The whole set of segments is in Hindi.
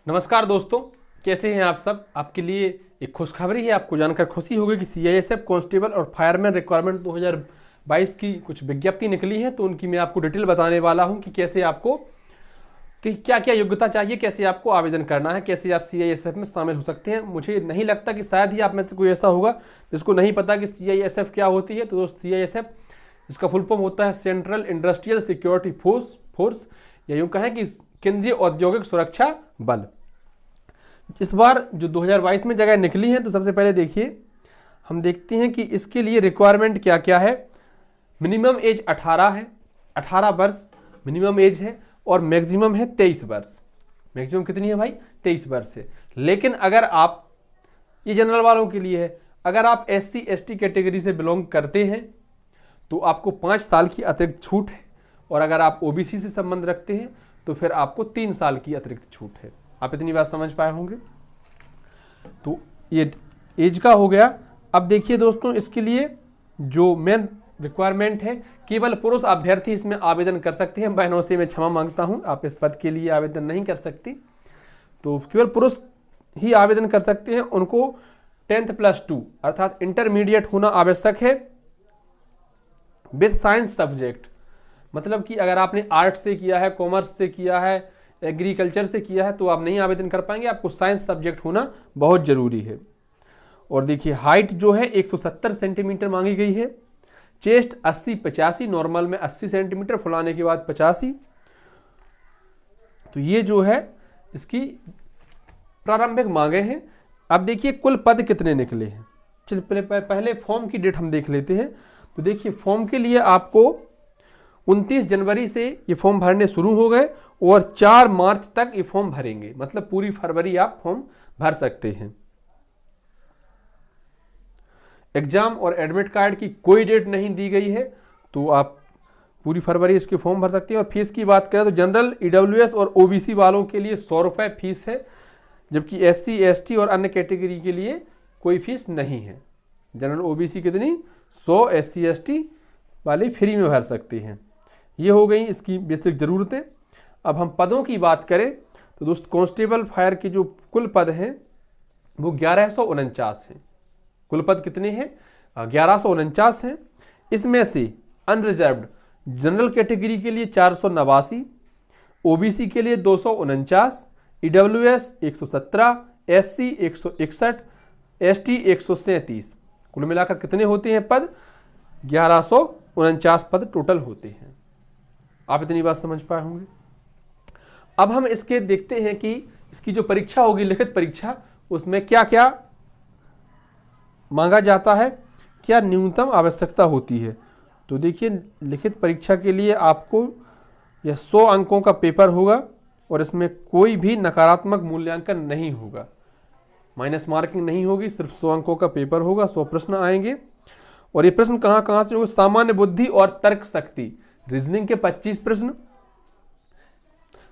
नमस्कार दोस्तों, कैसे हैं आप सब। आपके लिए एक खुशखबरी है। आपको जानकर खुशी होगी कि सीआईएसएफ कांस्टेबल और फायरमैन रिक्वायरमेंट 2022 की कुछ विज्ञप्ति निकली है। तो उनकी मैं आपको डिटेल बताने वाला हूं कि कैसे आपको कि क्या क्या योग्यता चाहिए, कैसे आपको आवेदन करना है, कैसे आप सीआईएसएफ में शामिल हो सकते हैं। मुझे नहीं लगता कि शायद ही आप में से कोई ऐसा होगा जिसको नहीं पता कि सीआईएसएफ क्या होती है। तो दोस्त, सीआईएसएफ इसका फुल फॉर्म होता है सेंट्रल इंडस्ट्रियल सिक्योरिटी फोर्स, या यूँ कहें कि केंद्रीय औद्योगिक सुरक्षा बल। इस बार जो 2022 में जगह निकली है, तो सबसे पहले देखिए, हम देखते हैं कि इसके लिए रिक्वायरमेंट क्या क्या है। मिनिमम एज 18 है, 18 वर्ष मिनिमम एज है, और मैक्सिमम है 23 वर्ष। मैक्सिमम कितनी है भाई? 23 वर्ष है। लेकिन अगर आप, ये जनरल वालों के लिए है, अगर आप SC/ST कैटेगरी से बिलोंग करते हैं तो आपको 5 साल की अतिरिक्त छूट है, और अगर आप OBC से संबंध रखते हैं तो फिर आपको 3 साल की अतिरिक्त छूट है। आप इतनी बात समझ पाए होंगे। तो ये एज का हो गया। अब देखिए दोस्तों, इसके लिए जो मेन रिक्वायरमेंट है, केवल पुरुष अभ्यर्थी इसमें आवेदन कर सकते हैं। बहनों से मैं क्षमा मांगता हूं, आप इस पद के लिए आवेदन नहीं कर सकती। तो केवल पुरुष ही आवेदन कर सकते हैं। उनको 10th+2 अर्थात इंटरमीडिएट होना आवश्यक है विद साइंस सब्जेक्ट। मतलब कि अगर आपने आर्ट से किया है, कॉमर्स से किया है, एग्रीकल्चर से किया है, तो आप नहीं आवेदन कर पाएंगे। आपको साइंस सब्जेक्ट होना बहुत जरूरी है। और देखिए, हाइट जो है 170 सेंटीमीटर मांगी गई है। चेस्ट 80-85, नॉर्मल में 80 सेंटीमीटर, फुलाने के बाद 85। तो ये जो है इसकी प्रारंभिक मांगे हैं। अब देखिए कुल पद कितने निकले हैं। चलिए पहले फॉर्म की डेट हम देख लेते हैं। तो देखिए, फॉर्म के लिए आपको 29 जनवरी से ये फॉर्म भरने शुरू हो गए, और 4 मार्च तक ये फॉर्म भरेंगे। मतलब पूरी फरवरी आप फॉर्म भर सकते हैं। एग्जाम और एडमिट कार्ड की कोई डेट नहीं दी गई है, तो आप पूरी फरवरी इसके फॉर्म भर सकते हैं। और फीस की बात करें तो जनरल, EWS और OBC वालों के लिए 100 रुपये फीस है, जबकि SC/ST और अन्य कैटेगरी के लिए कोई फीस नहीं है। जनरल OBC कितनी? 100, SC/ST वाले फ्री में भर सकते हैं। ये हो गई इसकी बेसिक ज़रूरतें। अब हम पदों की बात करें तो दोस्त, कांस्टेबल फायर के जो कुल पद हैं वो 1149 हैं। कुल पद कितने हैं? 1149 हैं। इसमें से अनरिजर्व्ड जनरल कैटेगरी के लिए 489, OBC के लिए 249, EWS 117, SC 161, ST 137। कुल मिलाकर कितने होते हैं पद? 1149 पद टोटल होते हैं। आप इतनी बात समझ पाए होंगे। अब हम इसके देखते हैं कि इसकी जो परीक्षा होगी, लिखित परीक्षा, उसमें क्या क्या मांगा जाता है, क्या न्यूनतम आवश्यकता होती है। तो देखिए, लिखित परीक्षा के लिए आपको यह 100 अंकों का पेपर होगा, और इसमें कोई भी नकारात्मक मूल्यांकन नहीं होगा, माइनस मार्किंग नहीं होगी। सिर्फ 100 अंकों का पेपर होगा, 100 प्रश्न आएंगे। और ये प्रश्न कहाँ कहाँ से होंगे? सामान्य बुद्धि और तर्क शक्ति, रीजनिंग के 25 प्रश्न,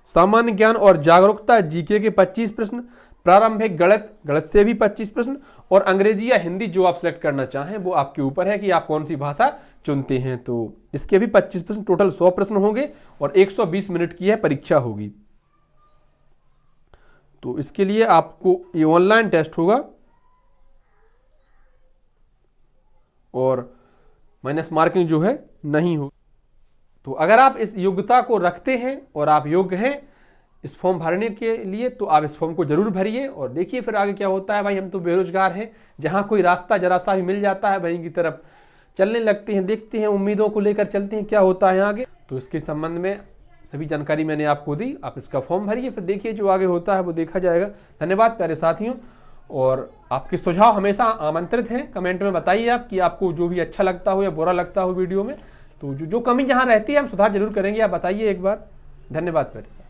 सामान्य ज्ञान और जागरूकता GK के 25 प्रश्न, प्रारंभिक गणित से भी 25 प्रश्न, और अंग्रेजी या हिंदी जो आप सिलेक्ट करना चाहें वो आपके ऊपर है कि आप कौन सी भाषा चुनते हैं। तो इसके भी 25 प्रश्न, टोटल 100 प्रश्न होंगे, और 120 मिनट की है परीक्षा होगी। तो इसके लिए आपको ये ऑनलाइन टेस्ट होगा, और माइनस मार्किंग जो है नहीं होगी। तो अगर आप इस योग्यता को रखते हैं और आप योग्य हैं इस फॉर्म भरने के लिए, तो आप इस फॉर्म को जरूर भरिए। और देखिए फिर आगे क्या होता है। भाई, हम तो बेरोजगार हैं, जहां कोई रास्ता जरा सा भी मिल जाता है वहीं की तरफ चलने लगते हैं। देखते हैं, उम्मीदों को लेकर चलते हैं क्या होता है आगे। तो इसके संबंध में सभी जानकारी मैंने आपको दी। आप इसका फॉर्म भरिए, फिर देखिए जो आगे होता है वो देखा जाएगा। धन्यवाद प्यारे साथियों, और आपके सुझाव हमेशा आमंत्रित हैं। कमेंट में बताइए आप कि आपको जो भी अच्छा लगता हो या बुरा लगता हो वीडियो में। तो जो कमी जहाँ रहती है हम सुधार जरूर करेंगे। आप बताइए एक बार। धन्यवाद प्यारे साथियों।